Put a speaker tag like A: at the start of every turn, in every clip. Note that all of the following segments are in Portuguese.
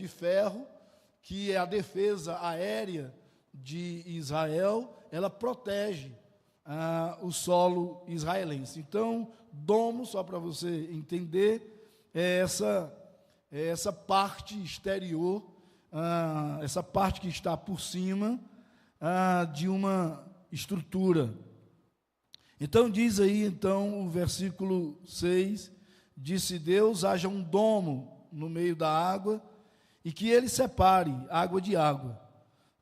A: de ferro, que é a defesa aérea de Israel, ela protege o solo israelense. Então, domo, só para você entender, é essa parte exterior, essa parte que está por cima de uma estrutura. Então diz aí, então, o versículo 6, disse Deus, haja um domo no meio da água, e que ele separe água de água.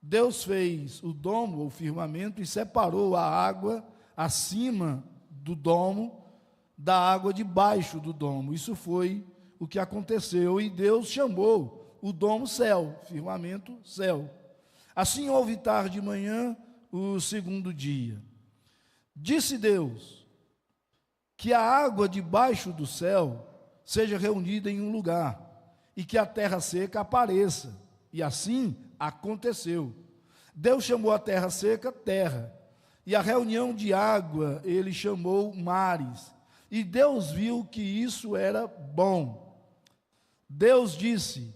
A: Deus fez o domo, o firmamento, e separou a água acima do domo, da água debaixo do domo. Isso foi o que aconteceu, e Deus chamou o domo céu, firmamento céu. Assim houve tarde e manhã o segundo dia. Disse Deus, que a água debaixo do céu seja reunida em um lugar, e que a terra seca apareça. E assim aconteceu. Deus chamou a terra seca terra, e a reunião de água ele chamou mares. E Deus viu que isso era bom. Deus disse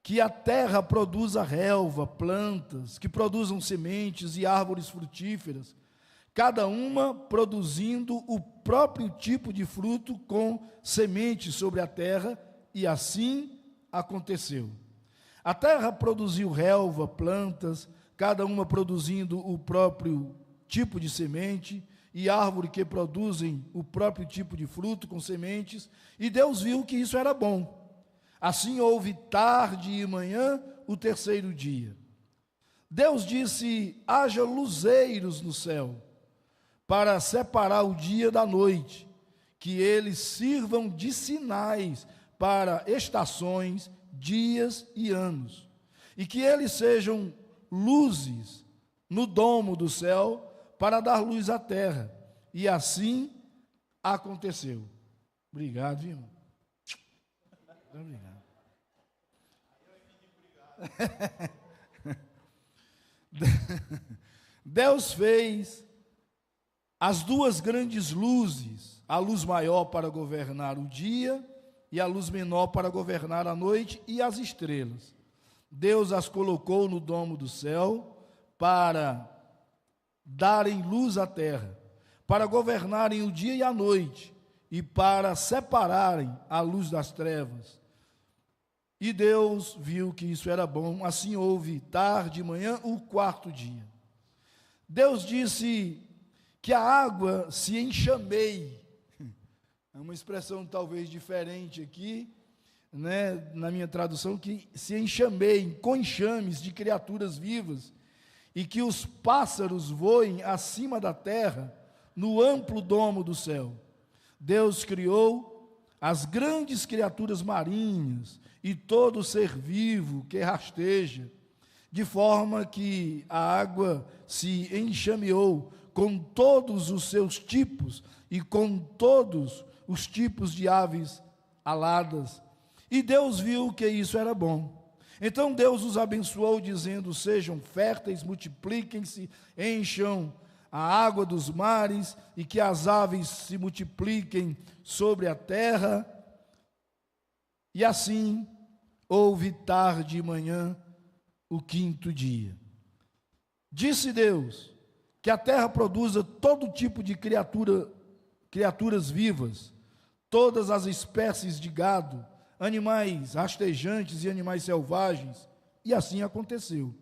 A: que a terra produza relva, plantas, que produzam sementes e árvores frutíferas, cada uma produzindo o próprio tipo de fruto com sementes sobre a terra, e assim aconteceu. A terra produziu relva, plantas, cada uma produzindo o próprio tipo de semente, e árvore que produzem o próprio tipo de fruto com sementes, e Deus viu que isso era bom. Assim houve tarde e manhã o terceiro dia. Deus disse, haja luzeiros no céu, para separar o dia da noite, que eles sirvam de sinais para estações, dias e anos, e que eles sejam luzes no domo do céu, para dar luz à terra. E assim aconteceu. Obrigado, irmão. Obrigado. Deus fez as duas grandes luzes, a luz maior para governar o dia e a luz menor para governar a noite, e as estrelas. Deus as colocou no domo do céu para darem luz à terra, para governarem o dia e a noite, e para separarem a luz das trevas. E Deus viu que isso era bom. Assim houve tarde e manhã o quarto dia. Deus disse que a água se enxameie. É uma expressão talvez diferente aqui, né, na minha tradução, que se enxameiem com enxames de criaturas vivas, e que os pássaros voem acima da terra, no amplo domo do céu. Deus criou as grandes criaturas marinhas e todo ser vivo que rasteja, de forma que a água se enxameou com todos os seus tipos e com todos os tipos de aves aladas. E Deus viu que isso era bom. Então Deus os abençoou, dizendo, sejam férteis, multipliquem-se, encham a água dos mares, e que as aves se multipliquem sobre a terra. E assim houve tarde e manhã o quinto dia. Disse Deus que a terra produza todo tipo de criaturas vivas, todas as espécies de gado, animais rastejantes e animais selvagens, e assim aconteceu.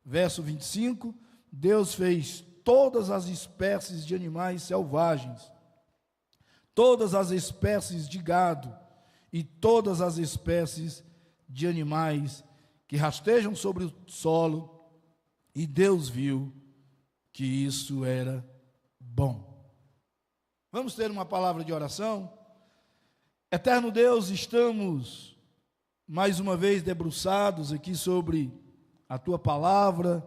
A: Verso 25, Deus fez todas as espécies de animais selvagens, todas as espécies de gado e todas as espécies de animais que rastejam sobre o solo, e Deus viu que isso era bom. Vamos ter uma palavra de oração? Eterno Deus, estamos mais uma vez debruçados aqui sobre a Tua palavra,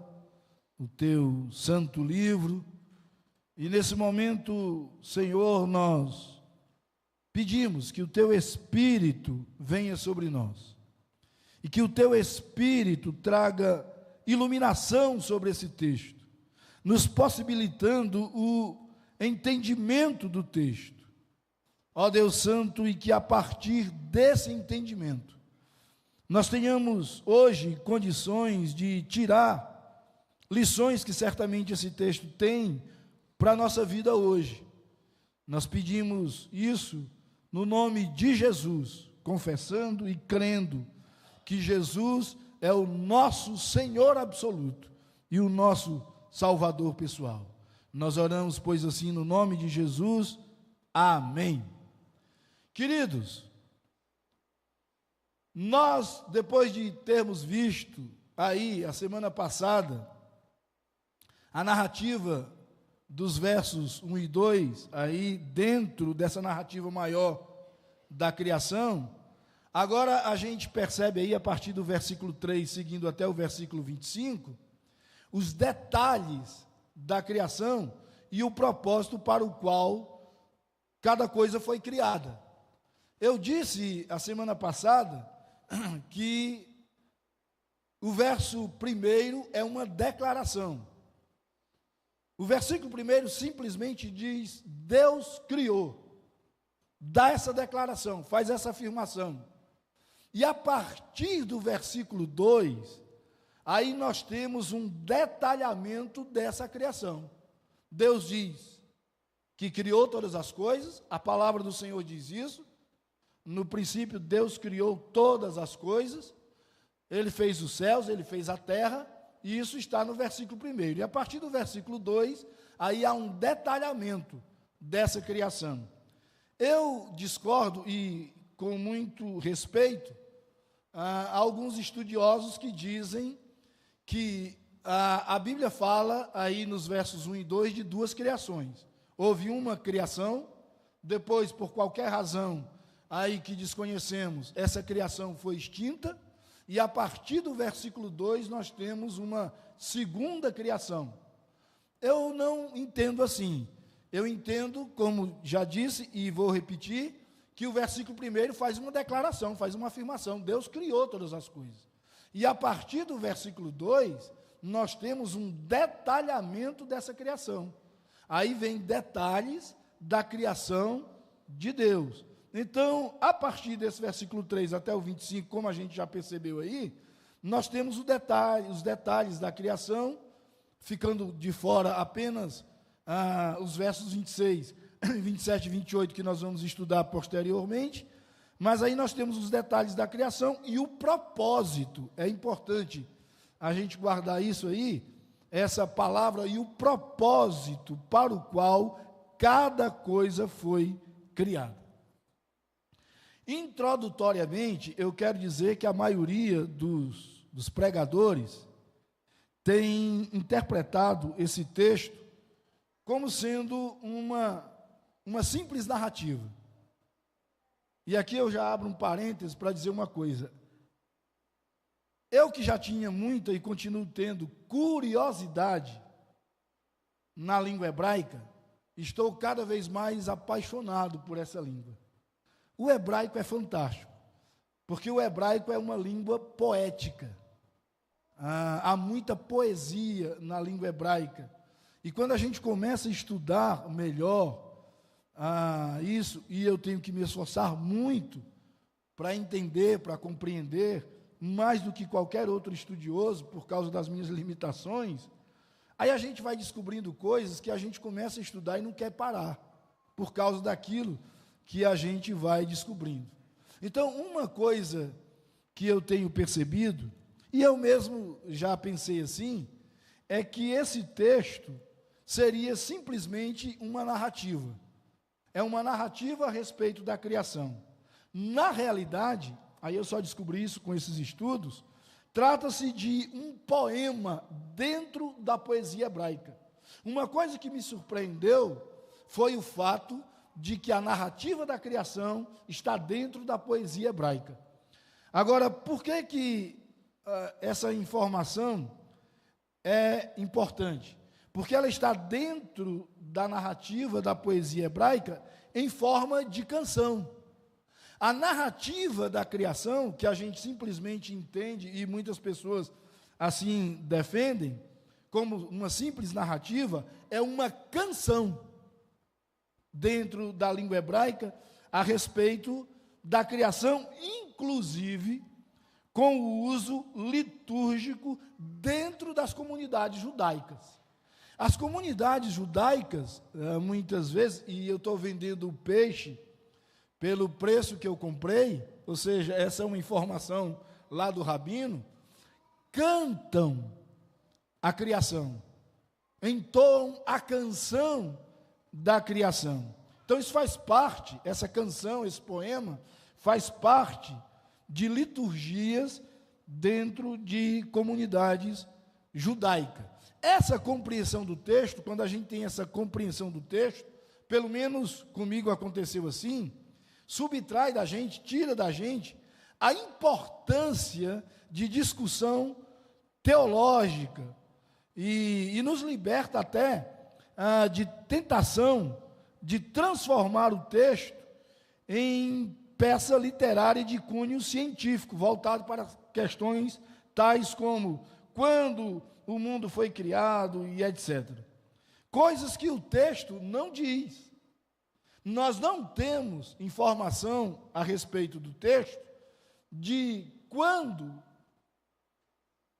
A: o Teu santo livro, e nesse momento, Senhor, nós pedimos que o Teu Espírito venha sobre nós, e que o Teu Espírito traga iluminação sobre esse texto, nos possibilitando o entendimento do texto. Ó Deus Santo, e que a partir desse entendimento, nós tenhamos hoje condições de tirar lições que certamente esse texto tem para a nossa vida hoje. Nós pedimos isso no nome de Jesus, confessando e crendo que Jesus é o nosso Senhor absoluto e o nosso Salvador pessoal. Nós oramos, pois, assim, no nome de Jesus. Amém. Queridos, nós, depois de termos visto aí, a semana passada, a narrativa dos versos 1 e 2, aí dentro dessa narrativa maior da criação, agora a gente percebe aí, a partir do versículo 3, seguindo até o versículo 25, os detalhes da criação e o propósito para o qual cada coisa foi criada. Eu disse a semana passada que o verso primeiro é uma declaração. O versículo primeiro simplesmente diz: Deus criou. Dá essa declaração, faz essa afirmação. E a partir do versículo 2, aí nós temos um detalhamento dessa criação. Deus diz que criou todas as coisas, a palavra do Senhor diz isso. No princípio, Deus criou todas as coisas, Ele fez os céus, Ele fez a terra, e isso está no versículo 1. E a partir do versículo 2, aí há um detalhamento dessa criação. Eu discordo, e com muito respeito, a alguns estudiosos que dizem que a Bíblia fala aí nos versos 1 e 2 de duas criações. Houve uma criação, depois, por qualquer razão aí que desconhecemos, essa criação foi extinta, e a partir do versículo 2 nós temos uma segunda criação. Eu não entendo assim. Eu entendo, como já disse e vou repetir, que o versículo 1 faz uma declaração, faz uma afirmação: Deus criou todas as coisas. E a partir do versículo 2, nós temos um detalhamento dessa criação. Aí vem detalhes da criação de Deus. Então, a partir desse versículo 3 até o 25, como a gente já percebeu aí, nós temos os detalhes da criação, ficando de fora apenas os versos 26, 27 e 28, que nós vamos estudar posteriormente, mas aí nós temos os detalhes da criação e o propósito. É importante a gente guardar isso aí, essa palavra, e o propósito para o qual cada coisa foi criada. Introdutoriamente, eu quero dizer que a maioria dos pregadores tem interpretado esse texto como sendo uma simples narrativa. E aqui eu já abro um parênteses para dizer uma coisa. Eu que já tinha muita e continuo tendo curiosidade na língua hebraica, estou cada vez mais apaixonado por essa língua. O hebraico é fantástico, porque o hebraico é uma língua poética. Há muita poesia na língua hebraica. E quando a gente começa a estudar melhor isso, e eu tenho que me esforçar muito para entender, para compreender, mais do que qualquer outro estudioso, por causa das minhas limitações, aí a gente vai descobrindo coisas que a gente começa a estudar e não quer parar, por causa daquilo que a gente vai descobrindo. Então, uma coisa que eu tenho percebido, e eu mesmo já pensei assim, é que esse texto seria simplesmente uma narrativa. É uma narrativa a respeito da criação. Na realidade, aí eu só descobri isso com esses estudos, trata-se de um poema dentro da poesia hebraica. Uma coisa que me surpreendeu foi o fato de que a narrativa da criação está dentro da poesia hebraica. Agora, por que essa informação é importante? Porque ela está dentro da narrativa da poesia hebraica em forma de canção. A narrativa da criação, que a gente simplesmente entende, e muitas pessoas assim defendem, como uma simples narrativa, é uma canção dentro da língua hebraica a respeito da criação, inclusive com o uso litúrgico dentro das comunidades judaicas. As comunidades judaicas, muitas vezes, e eu estou vendendo o peixe pelo preço que eu comprei, ou seja, essa é uma informação lá do rabino, cantam a criação, entoam a canção da criação. Então isso faz parte, essa canção, esse poema, faz parte de liturgias dentro de comunidades judaicas. Essa compreensão do texto, quando a gente tem essa compreensão do texto, pelo menos comigo aconteceu assim, subtrai da gente, tira da gente a importância de discussão teológica e nos liberta até de tentação de transformar o texto em peça literária de cunho científico, voltado para questões tais como quando o mundo foi criado e etc. Coisas que o texto não diz. Nós não temos informação a respeito do texto de quando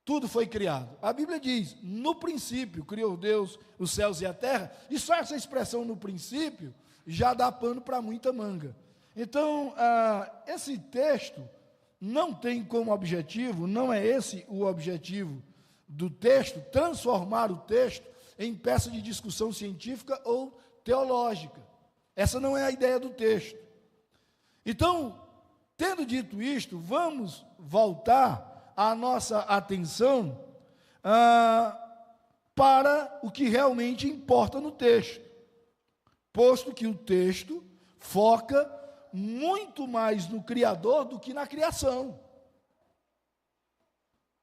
A: tudo foi criado. A Bíblia diz, no princípio criou Deus os céus e a terra, e só essa expressão no princípio já dá pano para muita manga. Então, esse texto não tem como objetivo, não é esse o objetivo do texto, transformar o texto em peça de discussão científica ou teológica. Essa não é a ideia do texto. Então, tendo dito isto, vamos voltar a nossa atenção para o que realmente importa no texto, posto que o texto foca muito mais no Criador do que na criação,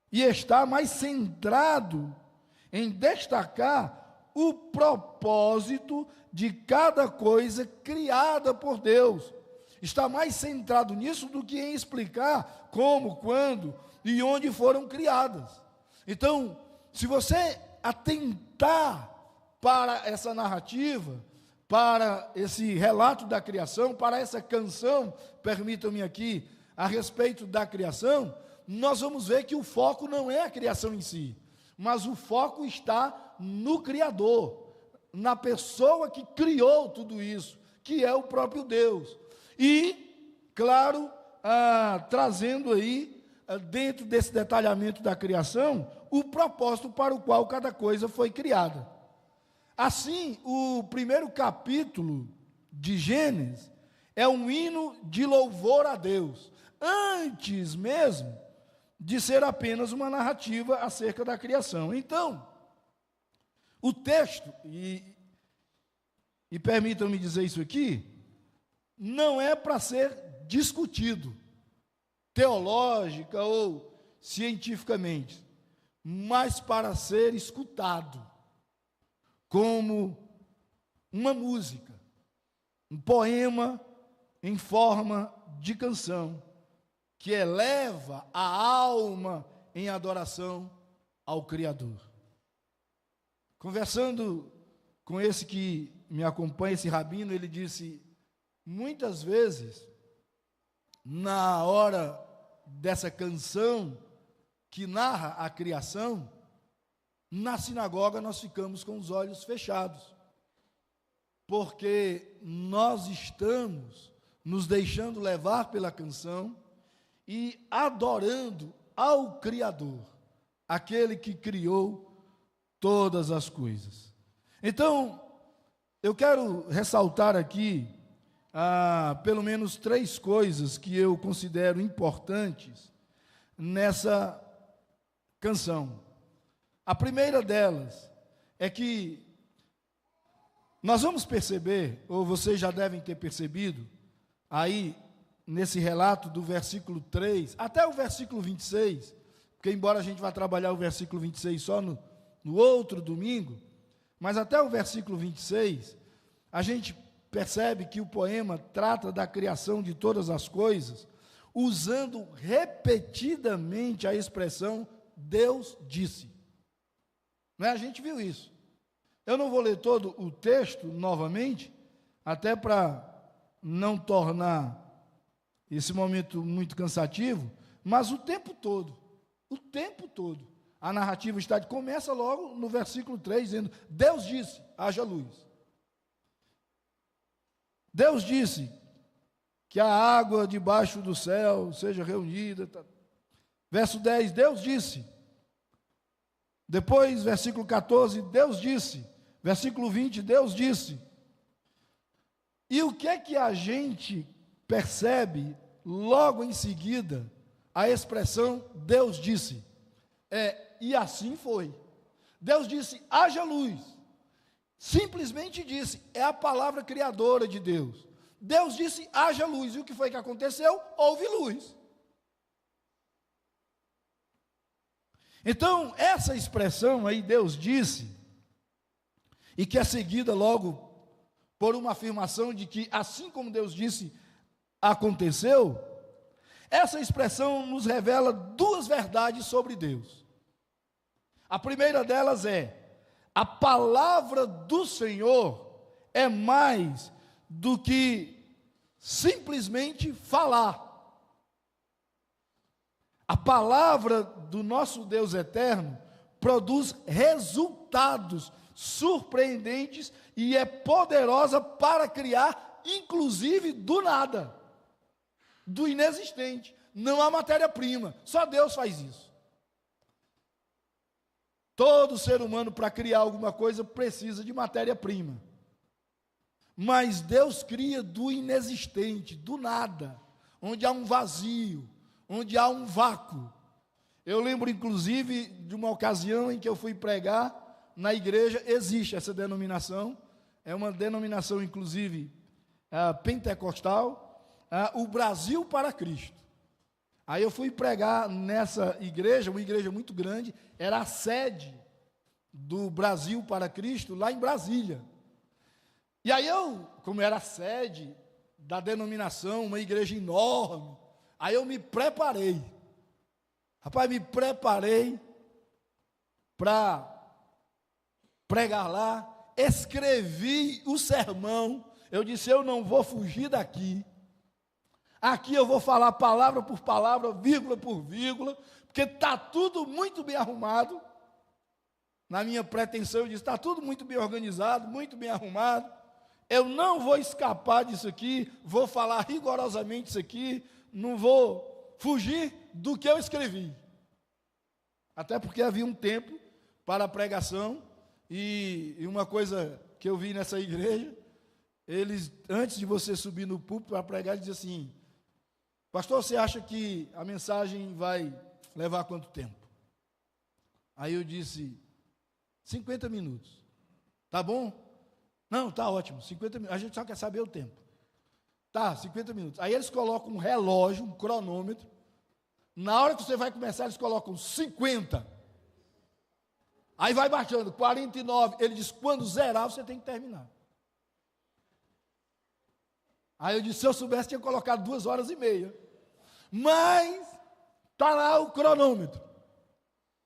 A: e está mais centrado em destacar o propósito de cada coisa criada por Deus. Está mais centrado nisso do que em explicar como, quando e onde foram criadas. Então, se você atentar para essa narrativa, para esse relato da criação, para essa canção, permitam-me aqui, a respeito da criação, nós vamos ver que o foco não é a criação em si, mas o foco está no Criador, na pessoa que criou tudo isso, que é o próprio Deus. E, claro, trazendo aí, dentro desse detalhamento da criação, o propósito para o qual cada coisa foi criada. Assim, o primeiro capítulo de Gênesis é um hino de louvor a Deus, antes mesmo de ser apenas uma narrativa acerca da criação. Então, o texto, e permitam-me dizer isso aqui, não é para ser discutido, teológica ou cientificamente, mas para ser escutado, como uma música, um poema em forma de canção, que eleva a alma em adoração ao Criador. Conversando com esse que me acompanha, esse rabino, ele disse, muitas vezes, na hora dessa canção que narra a criação, na sinagoga nós ficamos com os olhos fechados, porque nós estamos nos deixando levar pela canção e adorando ao Criador, aquele que criou todas as coisas. Então, eu quero ressaltar aqui pelo menos 3 coisas que eu considero importantes nessa canção. A primeira delas é que nós vamos perceber, ou vocês já devem ter percebido, aí nesse relato do versículo 3, até o versículo 26, porque embora a gente vá trabalhar o versículo 26 só no outro domingo, mas até o versículo 26, a gente percebe que o poema trata da criação de todas as coisas, usando repetidamente a expressão Deus disse. Não é? A gente viu isso. Eu não vou ler todo o texto novamente, até para não tornar esse momento muito cansativo, Mas o tempo todo, a narrativa começa logo no versículo 3, dizendo: Deus disse, haja luz. Deus disse que a água debaixo do céu seja reunida. Verso 10, Deus disse. Depois, versículo 14, Deus disse. Versículo 20, Deus disse. E o que é que a gente percebe logo em seguida? A expressão Deus disse. E assim foi. Deus disse, haja luz. Simplesmente disse, é a palavra criadora de Deus. Deus disse, haja luz. E o que foi que aconteceu? Houve luz. Então, essa expressão aí, Deus disse, e que é seguida logo por uma afirmação de que, assim como Deus disse, aconteceu, essa expressão nos revela duas verdades sobre Deus. A primeira delas é: a palavra do Senhor é mais do que simplesmente falar. A palavra do nosso Deus eterno produz resultados surpreendentes e é poderosa para criar, inclusive, do nada, do inexistente. Não há matéria-prima, só Deus faz isso. Todo ser humano, para criar alguma coisa, precisa de matéria-prima. Mas Deus cria do inexistente, do nada, onde há um vazio, onde há um vácuo. Eu lembro, inclusive, de uma ocasião em que eu fui pregar na igreja. Existe essa denominação, é uma denominação, inclusive, pentecostal, o Brasil para Cristo. Aí eu fui pregar nessa igreja, uma igreja muito grande, era a sede do Brasil para Cristo, lá em Brasília. E aí eu, como era a sede da denominação, uma igreja enorme, aí eu me preparei. Rapaz, me preparei para pregar lá, escrevi o sermão. Eu disse, eu não vou fugir daqui. Aqui eu vou falar palavra por palavra, vírgula por vírgula, porque está tudo muito bem arrumado. Na minha pretensão, eu disse, está tudo muito bem organizado, muito bem arrumado. Eu não vou escapar disso aqui, vou falar rigorosamente isso aqui, não vou fugir do que eu escrevi. Até porque havia um tempo para a pregação, e uma coisa que eu vi nessa igreja, eles, antes de você subir no púlpito para pregar, eles diziam assim: pastor, você acha que a mensagem vai levar quanto tempo? Aí eu disse, 50 minutos. Tá bom? Não, tá ótimo, 50 minutos. A gente só quer saber o tempo. Tá, 50 minutos. Aí eles colocam um relógio, um cronômetro. Na hora que você vai começar, eles colocam 50. Aí vai baixando, 49. Ele diz, quando zerar, você tem que terminar. Aí eu disse, se eu soubesse, tinha colocado 2h30. Mas está lá o cronômetro.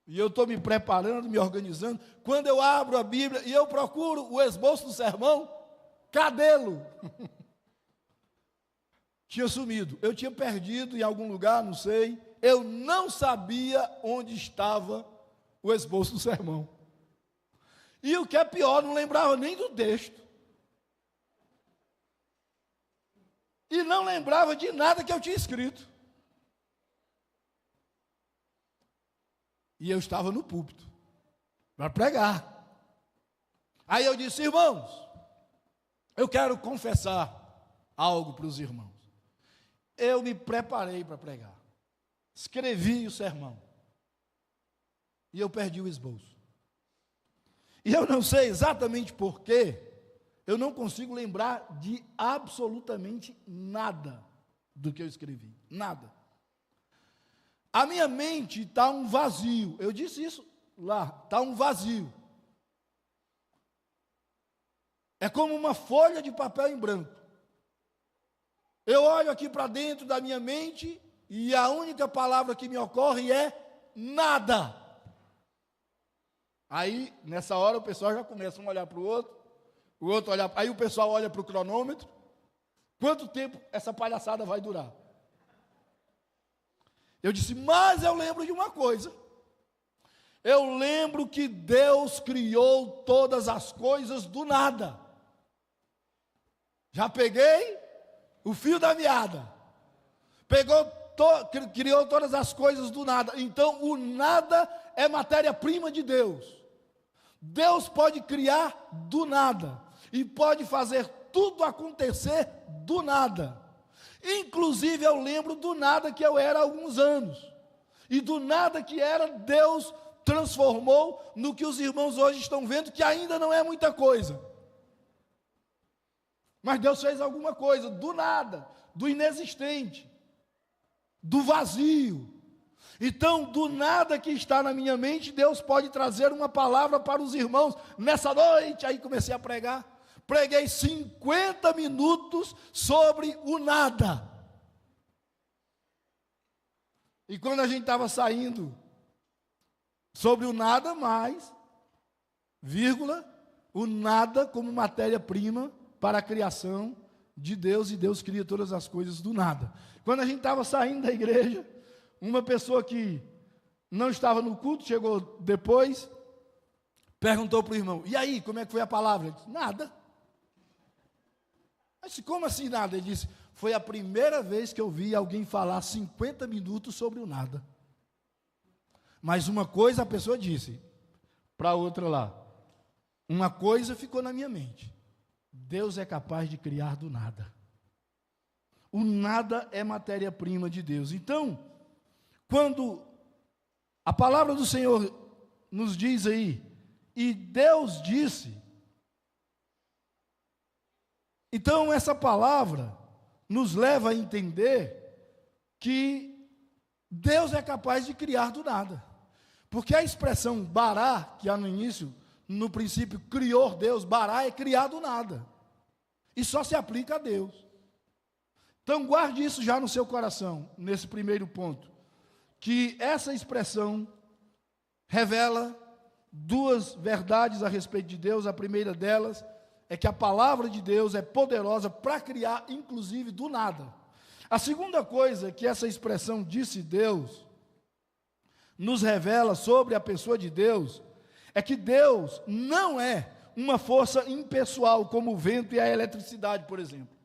A: E eu estou me preparando, me organizando. Quando eu abro a Bíblia e eu procuro o esboço do sermão, cadê-lo? Tinha sumido. Eu tinha perdido em algum lugar, não sei. Eu não sabia onde estava o esboço do sermão. E o que é pior, não lembrava nem do texto. E não lembrava de nada que eu tinha escrito. E eu estava no púlpito para pregar. Aí eu disse, irmãos, eu quero confessar algo para os irmãos. Eu me preparei para pregar. Escrevi o sermão. E eu perdi o esboço. E eu não sei exatamente porquê, eu não consigo lembrar de absolutamente nada do que eu escrevi. Nada. A minha mente está um vazio. Eu disse isso lá, está um vazio. É como uma folha de papel em branco. Eu olho aqui para dentro da minha mente e a única palavra que me ocorre é nada. Aí, nessa hora, o pessoal já começa a olhar para o outro olhar, aí o pessoal olha para o cronômetro. Quanto tempo essa palhaçada vai durar? Eu disse, mas eu lembro de uma coisa. Eu lembro que Deus criou todas as coisas do nada. Já peguei o fio da meada. Criou todas as coisas do nada. Então, o nada é matéria-prima de Deus. Deus pode criar do nada. E pode fazer tudo acontecer do nada. Inclusive, eu lembro do nada que eu era há alguns anos. E do nada que era, Deus transformou no que os irmãos hoje estão vendo, que ainda não é muita coisa. Mas Deus fez alguma coisa, do nada, do inexistente, do vazio. Então, do nada que está na minha mente, Deus pode trazer uma palavra para os irmãos nessa noite. Aí comecei a pregar. Preguei 50 minutos sobre o nada. E quando a gente estava saindo sobre o nada mais, vírgula, o nada como matéria-prima para a criação de Deus, e Deus cria todas as coisas do nada. Quando a gente estava saindo da igreja, uma pessoa que não estava no culto, chegou depois, perguntou para o irmão, e aí, como é que foi a palavra? Ele disse, nada. Eu disse, como assim nada? Ele disse, foi a primeira vez que eu vi alguém falar 50 minutos sobre o nada. Mas uma coisa a pessoa disse para a outra lá, uma coisa ficou na minha mente, Deus é capaz de criar do nada. O nada é matéria-prima de Deus. Então, quando a palavra do Senhor nos diz aí, e Deus disse, então essa palavra nos leva a entender que Deus é capaz de criar do nada. Porque a expressão bará, que há no início, no princípio, criou Deus, bará é criar do nada. E só se aplica a Deus. Então guarde isso já no seu coração, nesse primeiro ponto. Que essa expressão revela duas verdades a respeito de Deus. A primeira delas é que a palavra de Deus é poderosa para criar, inclusive, do nada. A segunda coisa que essa expressão disse Deus nos revela sobre a pessoa de Deus é que Deus não é uma força impessoal como o vento e a eletricidade, por exemplo.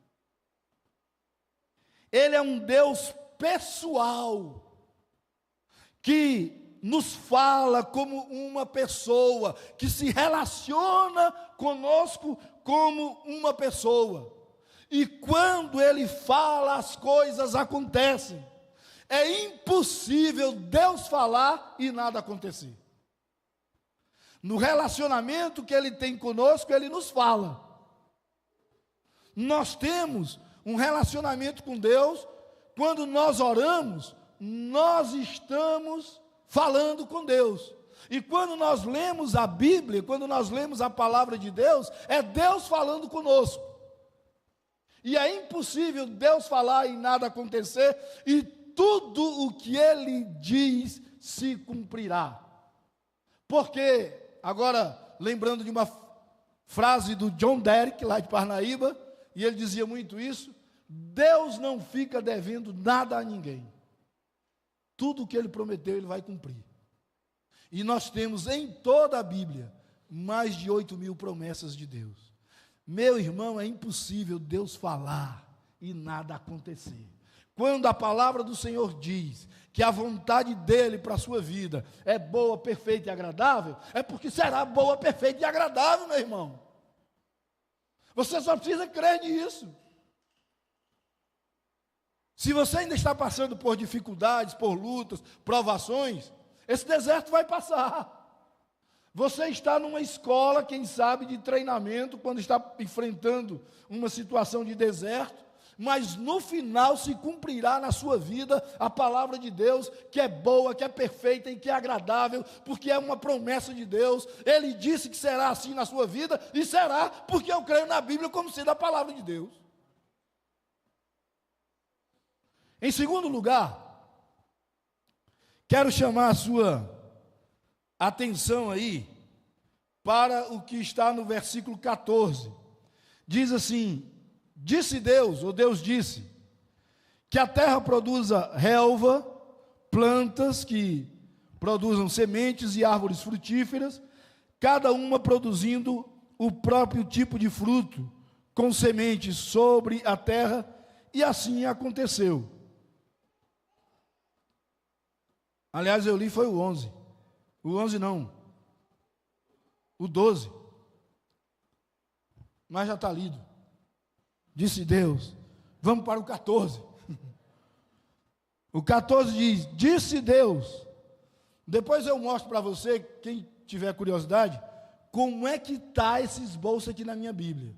A: Ele é um Deus pessoal que nos fala como uma pessoa, que se relaciona conosco como uma pessoa. E quando Ele fala, as coisas acontecem. É impossível Deus falar e nada acontecer. No relacionamento que Ele tem conosco, Ele nos fala. Nós temos um relacionamento com Deus, quando nós oramos, nós estamos falando com Deus. E quando nós lemos a Bíblia, quando nós lemos a palavra de Deus, é Deus falando conosco. E é impossível Deus falar e nada acontecer, e tudo o que Ele diz se cumprirá. Porque, agora, lembrando de uma frase do John Derrick, lá de Parnaíba, e ele dizia muito isso, Deus não fica devendo nada a ninguém. Tudo o que Ele prometeu, Ele vai cumprir. E nós temos em toda a Bíblia, mais de 8.000 promessas de Deus. Meu irmão, é impossível Deus falar e nada acontecer. Quando a palavra do Senhor diz que a vontade dEle para a sua vida é boa, perfeita e agradável, é porque será boa, perfeita e agradável, meu irmão. Você só precisa crer nisso. Se você ainda está passando por dificuldades, por lutas, provações, esse deserto vai passar. Você está numa escola, quem sabe, de treinamento, quando está enfrentando uma situação de deserto, mas no final se cumprirá na sua vida a palavra de Deus, que é boa, que é perfeita e que é agradável, porque é uma promessa de Deus. Ele disse que será assim na sua vida, e será, porque eu creio na Bíblia como sendo a palavra de Deus. Em segundo lugar, quero chamar a sua atenção aí para o que está no versículo 14. Diz assim: disse Deus, ou Deus disse, que a terra produza relva, plantas que produzam sementes e árvores frutíferas, cada uma produzindo o próprio tipo de fruto, com sementes sobre a terra, e assim aconteceu. Aliás, eu li foi o 11. O 11 não. O 12. Mas já está lido. Disse Deus. Vamos para o 14. O 14 diz: disse Deus. Depois eu mostro para você, quem tiver curiosidade, como é que está esse esboço aqui na minha Bíblia.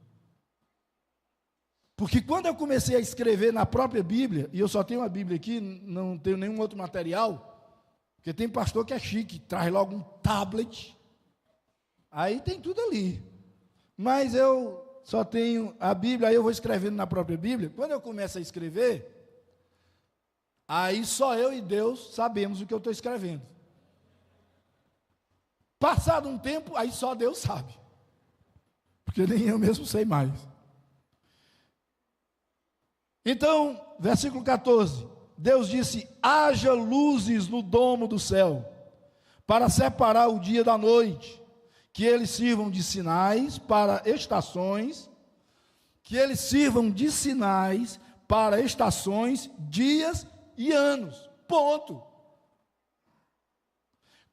A: Porque quando eu comecei a escrever na própria Bíblia, e eu só tenho uma Bíblia aqui, não tenho nenhum outro material, porque tem pastor que é chique, traz logo um tablet, aí tem tudo ali. Mas eu só tenho a Bíblia, aí eu vou escrevendo na própria Bíblia. Quando eu começo a escrever, aí só eu e Deus sabemos o que eu estou escrevendo. Passado um tempo, aí só Deus sabe, porque nem eu mesmo sei mais. Então, versículo 14, Deus disse: haja luzes no domo do céu, para separar o dia da noite, que eles sirvam de sinais para estações, dias e anos. Ponto.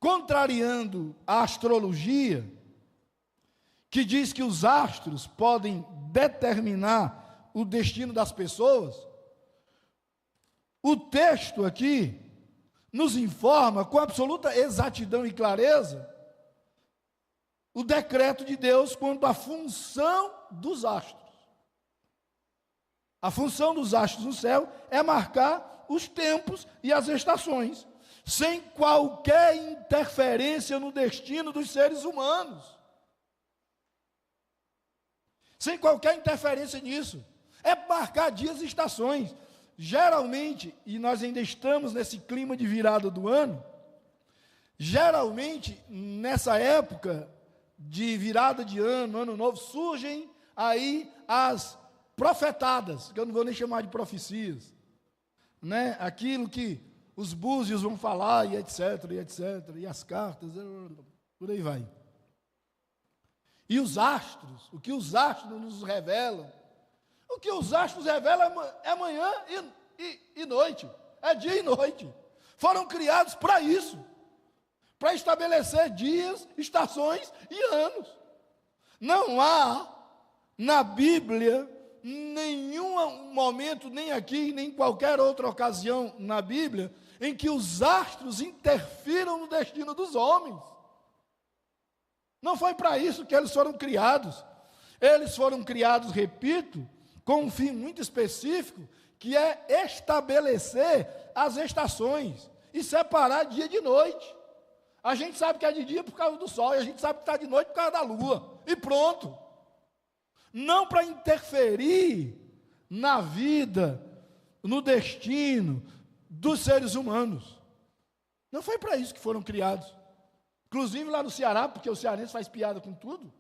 A: Contrariando a astrologia, que diz que os astros podem determinar o destino das pessoas, o texto aqui nos informa com absoluta exatidão e clareza o decreto de Deus quanto à função dos astros. A função dos astros no céu é marcar os tempos e as estações, sem qualquer interferência no destino dos seres humanos. Sem qualquer interferência nisso. É marcar dias e estações. Geralmente, e nós ainda estamos nesse clima de virada do ano, geralmente, nessa época de virada de ano, ano novo, surgem aí as profetadas, que eu não vou nem chamar de profecias, né? Aquilo que os búzios vão falar, e etc, e as cartas, por aí vai. E os astros, o que os astros nos revelam, o que os astros revelam é manhã e noite, é dia e noite. Foram criados para isso, para estabelecer dias, estações e anos. Não há na Bíblia nenhum momento, nem aqui, nem em qualquer outra ocasião na Bíblia, em que os astros interfiram no destino dos homens. Não foi para isso que eles foram criados. Eles foram criados, repito, com um fim muito específico, que é estabelecer as estações e separar dia de noite. A gente sabe que é de dia por causa do sol, e a gente sabe que está de noite por causa da lua, e pronto. Não para interferir na vida, no destino dos seres humanos. Não foi para isso que foram criados. Inclusive lá no Ceará, porque o cearense faz piada com tudo.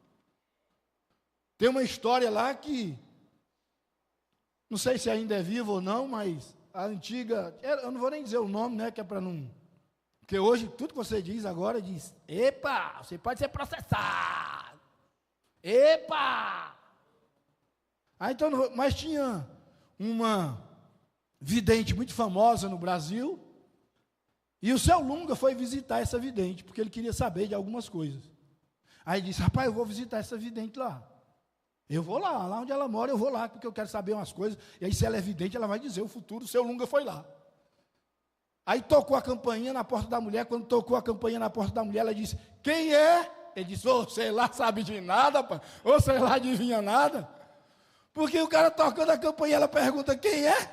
A: Tem uma história lá que, não sei se ainda é viva ou não, mas a antiga, eu não vou nem dizer o nome, né, que é para não... Porque hoje, tudo que você diz agora, diz: epa, você pode ser processado. Epa! Então, mas tinha uma vidente muito famosa no Brasil, e o seu Lunga foi visitar essa vidente, porque ele queria saber de algumas coisas. Aí disse: rapaz, eu vou visitar essa vidente lá. Eu vou lá onde ela mora, eu vou lá, porque eu quero saber umas coisas. E aí, se ela é vidente, ela vai dizer o futuro. O seu Lunga foi lá. Aí tocou a campainha na porta da mulher. Quando tocou a campainha na porta da mulher, ela disse: quem é? Ele disse: sei lá sabe de nada, pai. Sei lá adivinha nada. Porque o cara tocando a campainha, ela pergunta: quem é?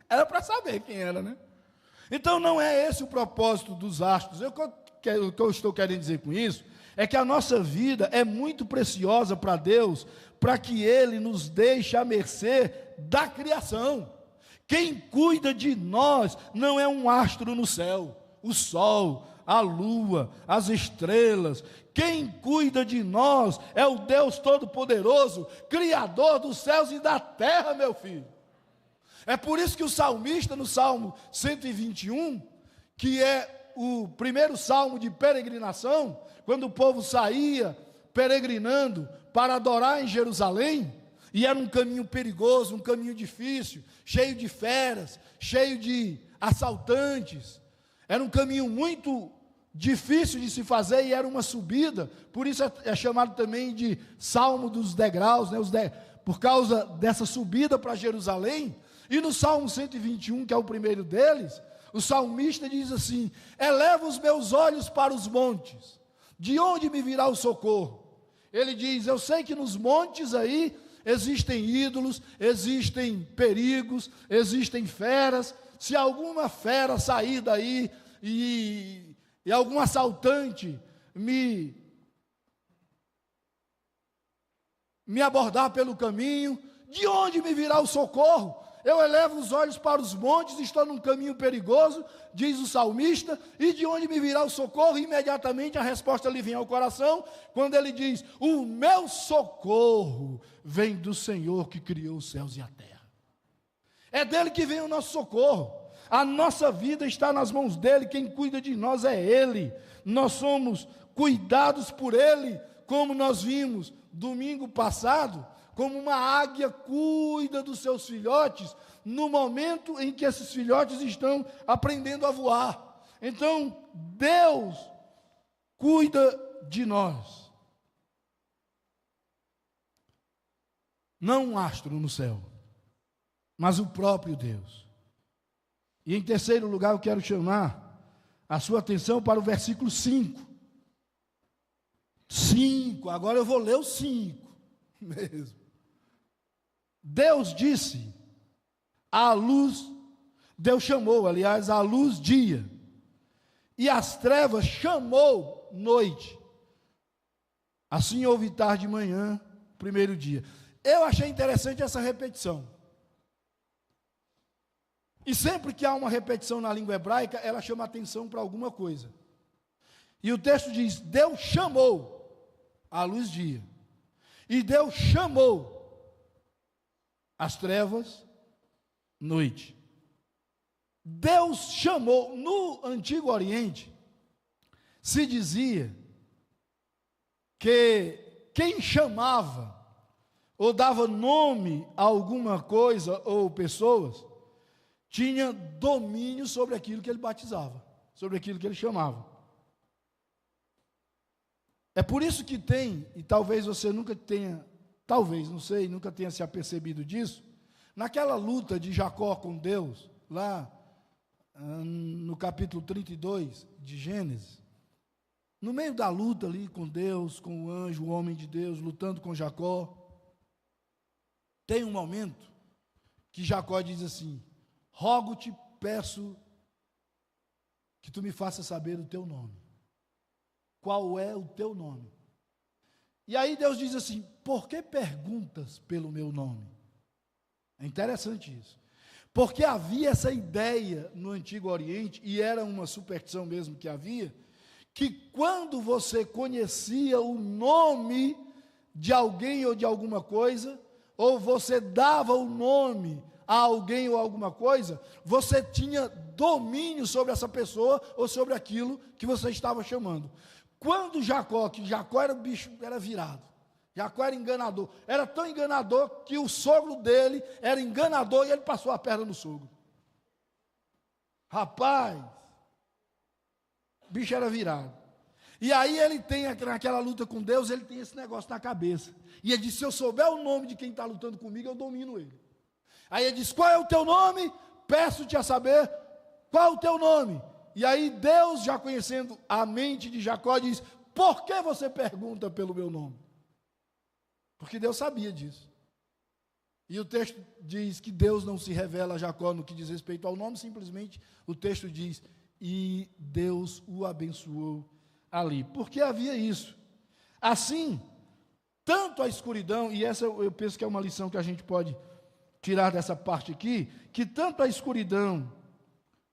A: Era para saber quem era, né? Então não é esse o propósito dos astros. O que eu estou querendo dizer com isso é que a nossa vida é muito preciosa para Deus, para que Ele nos deixe à mercê da criação. Quem cuida de nós não é um astro no céu, o sol, a lua, as estrelas. Quem cuida de nós é o Deus Todo-Poderoso, Criador dos céus e da terra, meu filho. É por isso que o salmista, no Salmo 121, que é o primeiro salmo de peregrinação, quando o povo saía peregrinando para adorar em Jerusalém, e era um caminho perigoso, um caminho difícil, cheio de feras, cheio de assaltantes, era um caminho muito difícil de se fazer e era uma subida, por isso é chamado também de Salmo dos degraus, né? Por causa dessa subida para Jerusalém. E no Salmo 121, que é o primeiro deles, o salmista diz assim: eleva os meus olhos para os montes, de onde me virá o socorro? Ele diz: eu sei que nos montes aí existem ídolos, existem perigos, existem feras. Se alguma fera sair daí e algum assaltante me abordar pelo caminho, de onde me virá o socorro? Eu elevo os olhos para os montes, estou num caminho perigoso, diz o salmista, e de onde me virá o socorro? Imediatamente a resposta lhe vem ao coração, quando ele diz: o meu socorro vem do Senhor que criou os céus e a terra. É dele que vem o nosso socorro. A nossa vida está nas mãos dele, quem cuida de nós é ele. Nós somos cuidados por ele, como nós vimos domingo passado, como uma águia cuida dos seus filhotes, no momento em que esses filhotes estão aprendendo a voar. Então, Deus cuida de nós. Não um astro no céu, mas o próprio Deus. E em terceiro lugar, eu quero chamar a sua atenção para o versículo 5. 5, agora eu vou ler o 5 mesmo. Deus disse, a luz, Deus chamou, aliás, a luz dia, e as trevas chamou noite. Assim houve tarde e manhã, primeiro dia. Eu achei interessante essa repetição. E sempre que há uma repetição na língua hebraica, ela chama atenção para alguma coisa. E o texto diz: Deus chamou a luz dia, e Deus chamou as trevas noite. Deus chamou. No Antigo Oriente se dizia que quem chamava ou dava nome a alguma coisa ou pessoas tinha domínio sobre aquilo que ele batizava, sobre aquilo que ele chamava. É por isso que tem, e talvez você nunca tenha, talvez, não sei, nunca tenha se apercebido disso, naquela luta de Jacó com Deus, lá no capítulo 32 de Gênesis, no meio da luta ali com Deus, com o anjo, o homem de Deus, lutando com Jacó, tem um momento que Jacó diz assim: rogo-te, peço que tu me faças saber o teu nome. Qual é o teu nome? E aí Deus diz assim: por que perguntas pelo meu nome? É interessante isso. Porque havia essa ideia no Antigo Oriente, e era uma superstição mesmo que havia, que quando você conhecia o nome de alguém ou de alguma coisa, ou você dava o nome a alguém ou alguma coisa, você tinha domínio sobre essa pessoa ou sobre aquilo que você estava chamando. Quando Jacó, que Jacó era bicho, era virado, Jacó era enganador, era tão enganador que o sogro dele era enganador e ele passou a perna no sogro. Rapaz, o bicho era virado. E aí ele tem, naquela luta com Deus, ele tem esse negócio na cabeça. E ele diz: se eu souber o nome de quem está lutando comigo, eu domino ele. Aí ele diz: qual é o teu nome? Peço-te a saber qual é o teu nome. E aí Deus, já conhecendo a mente de Jacó, diz: por que você pergunta pelo meu nome? Porque Deus sabia disso. E o texto diz que Deus não se revela a Jacó no que diz respeito ao nome, simplesmente o texto diz: e Deus o abençoou ali. Porque havia isso. Assim, tanto a escuridão, e essa eu penso que é uma lição que a gente pode tirar dessa parte aqui, que tanto a escuridão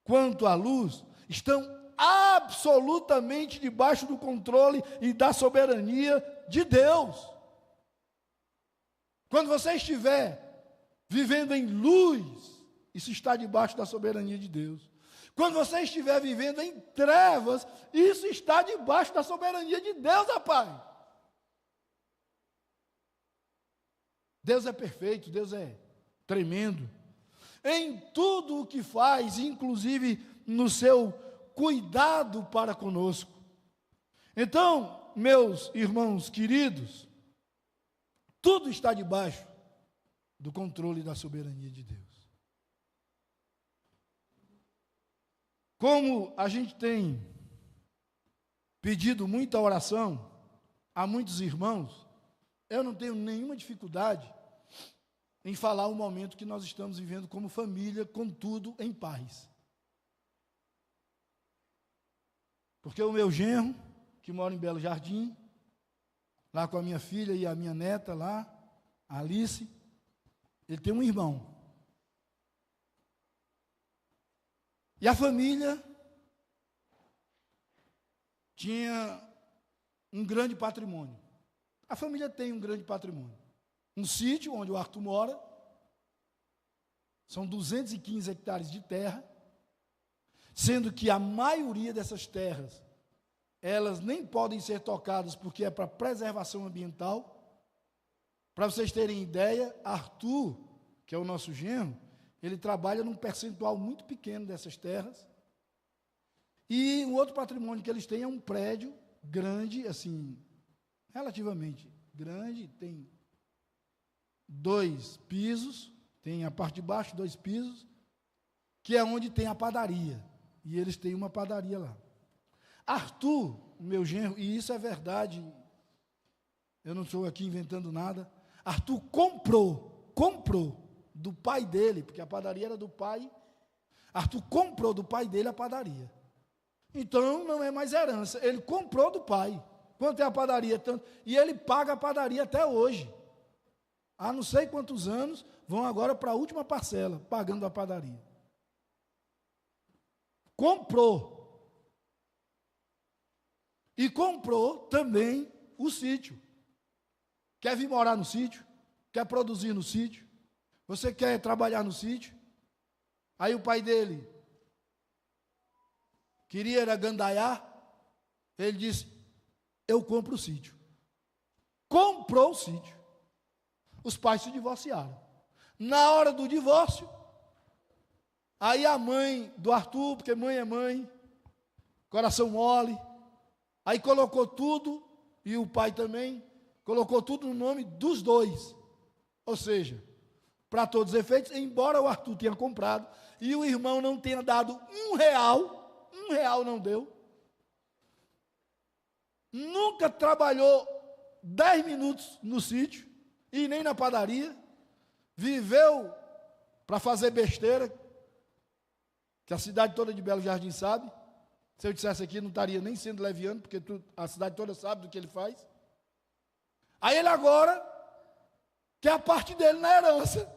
A: quanto a luz estão absolutamente debaixo do controle e da soberania de Deus. Quando você estiver vivendo em luz, isso está debaixo da soberania de Deus. Quando você estiver vivendo em trevas, isso está debaixo da soberania de Deus, rapaz. Deus é perfeito, Deus é tremendo. Em tudo o que faz, inclusive no seu cuidado para conosco. Então, meus irmãos queridos, tudo está debaixo do controle da soberania de Deus. Como a gente tem pedido muita oração a muitos irmãos, eu não tenho nenhuma dificuldade em falar o momento que nós estamos vivendo como família, contudo, em paz. Porque o meu genro, que mora em Belo Jardim, lá com a minha filha e a minha neta lá, a Alice, ele tem um irmão. E a família tinha um grande patrimônio. A família tem um grande patrimônio. Um sítio onde o Arthur mora, são 215 hectares de terra, sendo que a maioria dessas terras, elas nem podem ser tocadas porque é para preservação ambiental. Para vocês terem ideia, Arthur, que é o nosso genro, ele trabalha num percentual muito pequeno dessas terras. E um outro patrimônio que eles têm é um prédio grande, assim, relativamente grande, tem 2 pisos, tem a parte de baixo 2 pisos, que é onde tem a padaria. E eles têm uma padaria lá. Arthur, o meu genro, e isso é verdade, eu não estou aqui inventando nada, Arthur comprou do pai dele, porque a padaria era do pai, Arthur comprou do pai dele a padaria. Então, não é mais herança, ele comprou do pai. Quanto é a padaria? Tanto, e ele paga a padaria até hoje. Há não sei quantos anos, vão agora para a última parcela, pagando a padaria. Comprou. E comprou também o sítio. Quer vir morar no sítio? Quer produzir no sítio? Você quer trabalhar no sítio? Aí o pai dele queria era gandaiar. Ele disse, eu compro o sítio. Comprou o sítio. Os pais se divorciaram. Na hora do divórcio, aí a mãe do Arthur, porque mãe é mãe, coração mole, aí colocou tudo, e o pai também, colocou tudo no nome dos dois. Ou seja, para todos os efeitos, embora o Arthur tenha comprado, e o irmão não tenha dado R$1 não deu, nunca trabalhou 10 minutos no sítio, e nem na padaria, viveu para fazer besteira, que a cidade toda de Belo Jardim sabe. Se eu dissesse aqui, não estaria nem sendo leviano, porque a cidade toda sabe do que ele faz. Aí ele agora quer a parte dele na herança.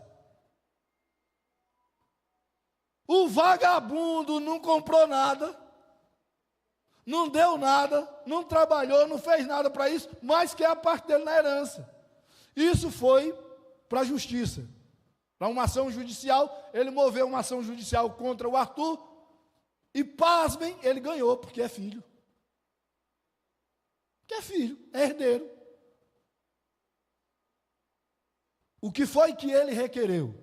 A: O vagabundo não comprou nada, não deu nada, não trabalhou, não fez nada para isso, mas quer a parte dele na herança. Isso foi para a justiça, para uma ação judicial. Ele moveu uma ação judicial contra o Arthur, e pasmem, ele ganhou, porque é filho. Porque é filho, é herdeiro. O que foi que ele requereu?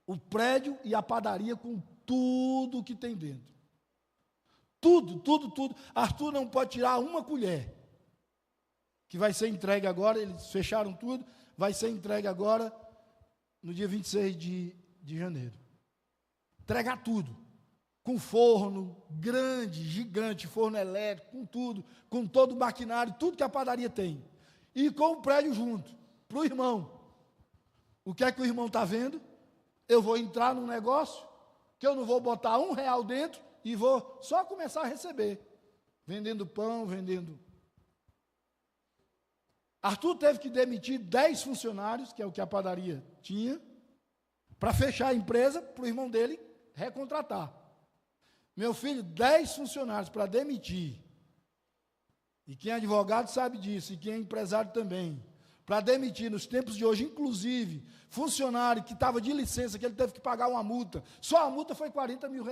A: O prédio e a padaria com tudo que tem dentro. Tudo. Arthur não pode tirar uma colher, que vai ser entregue agora, eles fecharam tudo, vai ser entregue agora no dia 26 de janeiro. Entregar tudo. Com forno grande, gigante, forno elétrico, com tudo, com todo o maquinário, tudo que a padaria tem. E com o prédio junto, para o irmão. O que é que o irmão está vendo? Eu vou entrar num negócio que eu não vou botar R$1 dentro e vou só começar a receber. Vendendo pão, vendendo. Arthur teve que demitir 10 funcionários, que é o que a padaria tinha, para fechar a empresa, para o irmão dele recontratar. Meu filho, 10 funcionários para demitir. E quem é advogado sabe disso, e quem é empresário também. Para demitir nos tempos de hoje, inclusive, funcionário que estava de licença, que ele teve que pagar uma multa. Só a multa foi R$40 mil.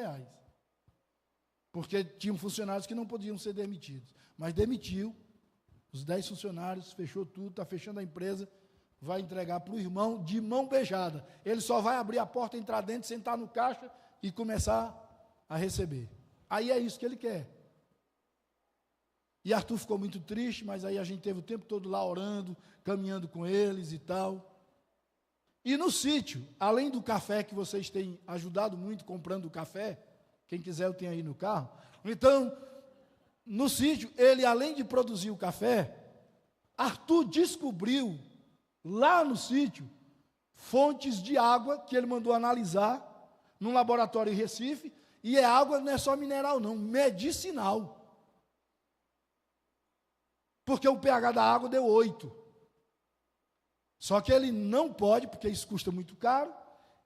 A: porque tinham funcionários que não podiam ser demitidos. Mas demitiu os 10 funcionários, fechou tudo, está fechando a empresa, vai entregar para o irmão de mão beijada. Ele só vai abrir a porta, entrar dentro, sentar no caixa e começar a receber. Aí é isso que ele quer. E Arthur ficou muito triste, mas aí a gente teve o tempo todo lá orando, caminhando com eles e tal. E no sítio, além do café que vocês têm ajudado muito comprando o café, quem quiser eu tenho aí no carro. Então, no sítio, ele além de produzir o café, Arthur descobriu lá no sítio fontes de água que ele mandou analisar num laboratório em Recife, e é água, não é só mineral não, medicinal. Porque o pH da água deu 8. Só que ele não pode, porque isso custa muito caro,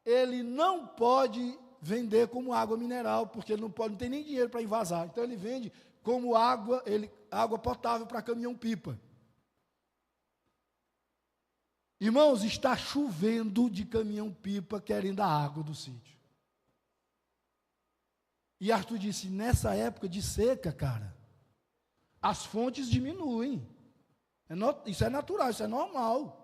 A: ele não pode vender como água mineral, porque ele não tem nem dinheiro para envasar. Então ele vende como água potável para caminhão-pipa. Irmãos, está chovendo de caminhão-pipa querendo a água do sítio. E Arthur disse, nessa época de seca, cara, as fontes diminuem. Isso é natural, isso é normal.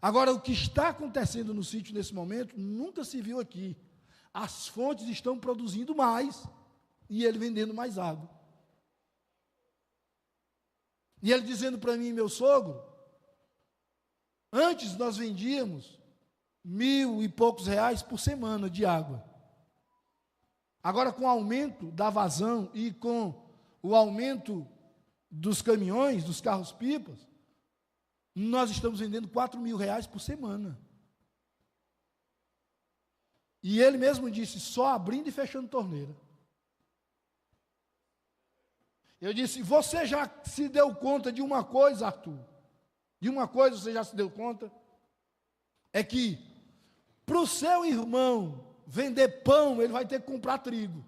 A: Agora, o que está acontecendo no sítio nesse momento, nunca se viu aqui. As fontes estão produzindo mais, e ele vendendo mais água. E ele dizendo para mim, meu sogro, antes nós vendíamos 1.000 e poucos reais por semana de água. Agora, com o aumento da vazão e com o aumento dos caminhões, dos carros-pipas, nós estamos vendendo 4.000 reais por semana. E ele mesmo disse, só abrindo e fechando torneira. Eu disse, você já se deu conta de uma coisa, Arthur? De uma coisa você já se deu conta? É que, para o seu irmão vender pão, ele vai ter que comprar trigo.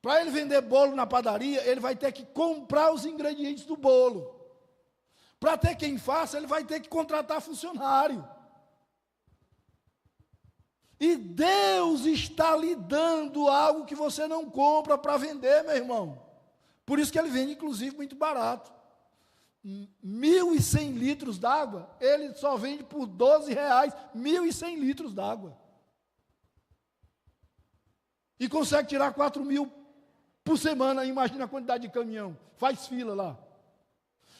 A: Para ele vender bolo na padaria, ele vai ter que comprar os ingredientes do bolo. Para ter quem faça, ele vai ter que contratar funcionário. E Deus está lhe dando algo que você não compra para vender, meu irmão. Por isso que ele vende, inclusive, muito barato. 1.100 litros d'água, ele só vende por 12 reais, 1.100 litros d'água. E consegue tirar 4.000 por semana, imagina a quantidade de caminhão. Faz fila lá.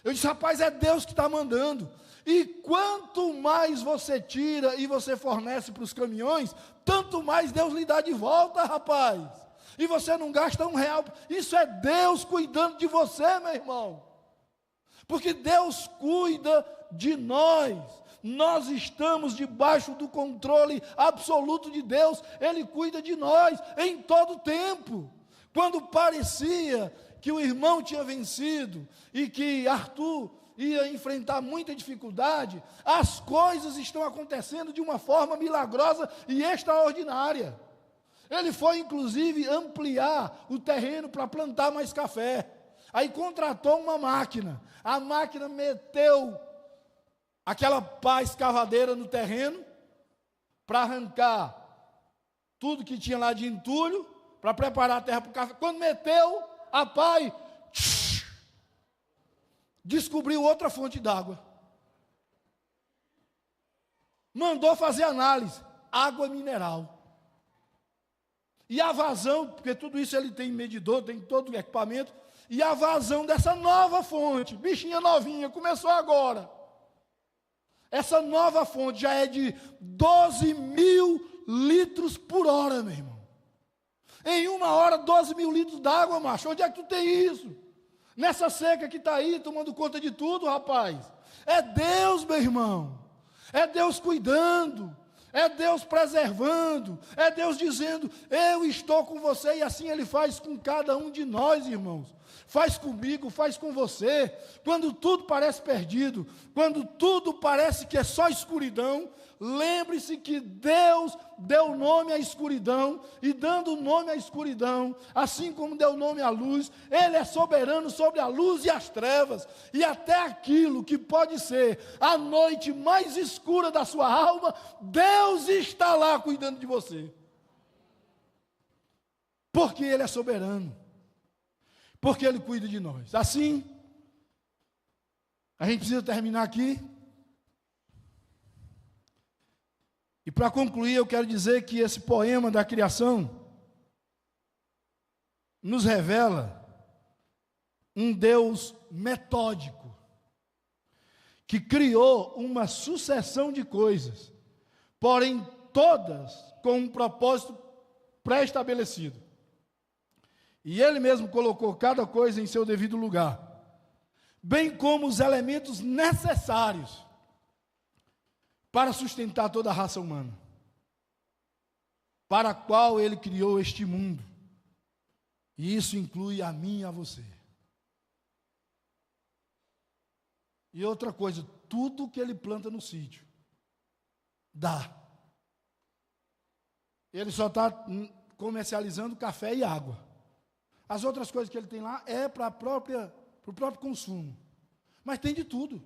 A: Eu disse, rapaz, é Deus que está mandando. E quanto mais você tira e você fornece para os caminhões, tanto mais Deus lhe dá de volta, rapaz. E você não gasta R$1. Isso é Deus cuidando de você, meu irmão. Porque Deus cuida de nós. Nós estamos debaixo do controle absoluto de Deus. Ele cuida de nós em todo tempo. Quando parecia que o irmão tinha vencido e que Arthur ia enfrentar muita dificuldade, as coisas estão acontecendo de uma forma milagrosa e extraordinária. Ele foi, inclusive, ampliar o terreno para plantar mais café. Aí contratou uma máquina. A máquina meteu aquela pá escavadeira no terreno para arrancar tudo que tinha lá de entulho, para preparar a terra para o café. Quando meteu a pá, descobriu outra fonte d'água. Mandou fazer análise, água mineral. E a vazão, porque tudo isso ele tem medidor, tem todo o equipamento, e a vazão dessa nova fonte, bichinha novinha, começou agora. Essa nova fonte já é de 12.000 litros por hora, meu irmão. Em uma hora, 12.000 litros d'água, macho. Onde é que tu tem isso? Nessa seca que está aí, tomando conta de tudo, rapaz. É Deus, meu irmão. É Deus cuidando. É Deus preservando. É Deus dizendo, eu estou com você. E assim Ele faz com cada um de nós, irmãos. Faz comigo, faz com você. Quando tudo parece perdido, quando tudo parece que é só escuridão, lembre-se que Deus deu nome à escuridão, e dando nome à escuridão, assim como deu nome à luz, Ele é soberano sobre a luz e as trevas, e até aquilo que pode ser a noite mais escura da sua alma, Deus está lá cuidando de você. Porque Ele é soberano. Porque Ele cuida de nós. Assim, a gente precisa terminar aqui. E para concluir, eu quero dizer que esse poema da criação nos revela um Deus metódico, que criou uma sucessão de coisas, porém todas com um propósito pré-estabelecido. E Ele mesmo colocou cada coisa em seu devido lugar, bem como os elementos necessários para sustentar toda a raça humana, para a qual Ele criou este mundo. E isso inclui a mim e a você. E outra coisa, tudo que Ele planta no sítio, dá. Ele só está comercializando café e água. As outras coisas que Ele tem lá é para o próprio consumo. Mas tem de tudo.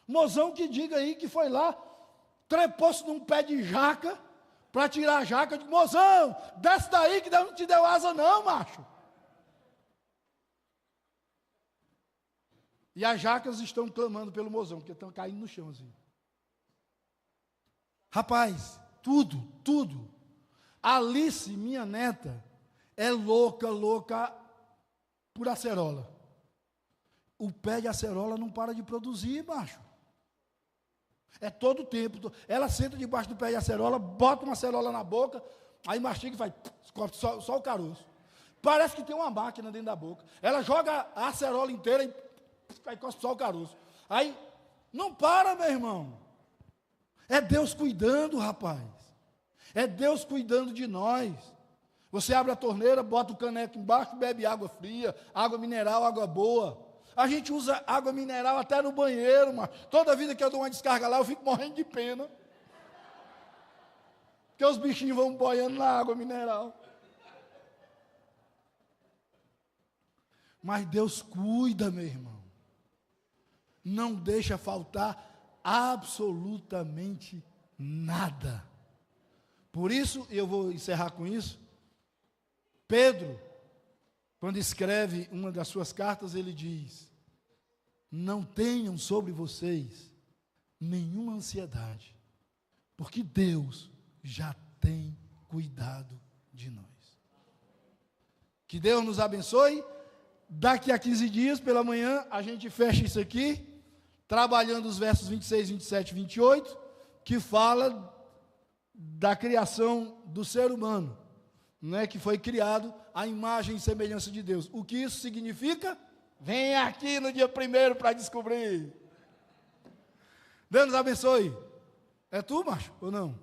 A: Mozão que diga aí que foi lá, trepou-se num pé de jaca, para tirar a jaca. Eu digo, mozão, desce daí que Deus não te deu asa não, macho. E as jacas estão clamando pelo mozão, porque estão caindo no chão assim. Rapaz, tudo. Alice, minha neta, é louca por acerola. O pé de acerola não para de produzir, macho. É todo o tempo. Ela senta debaixo do pé de acerola, bota uma acerola na boca, aí mastiga e faz, só o caroço. Parece que tem uma máquina dentro da boca. Ela joga a acerola inteira e aí cospe só o caroço. Aí, não para, meu irmão. É Deus cuidando, rapaz. É Deus cuidando de nós. Você abre a torneira, bota o caneco embaixo, bebe água fria, água mineral, água boa. A gente usa água mineral até no banheiro, mas toda vida que eu dou uma descarga lá, eu fico morrendo de pena. Porque os bichinhos vão boiando na água mineral. Mas Deus cuida, meu irmão. Não deixa faltar absolutamente nada. Por isso, eu vou encerrar com isso. Pedro, quando escreve uma das suas cartas, ele diz: não tenham sobre vocês nenhuma ansiedade, porque Deus já tem cuidado de nós. Que Deus nos abençoe. Daqui a 15 dias, pela manhã, a gente fecha isso aqui, trabalhando os versos 26, 27 e 28, que fala da criação do ser humano, né, que foi criado à imagem e semelhança de Deus. O que isso significa? Vem aqui no dia 1º para descobrir. Deus nos abençoe. É tu, macho, ou não?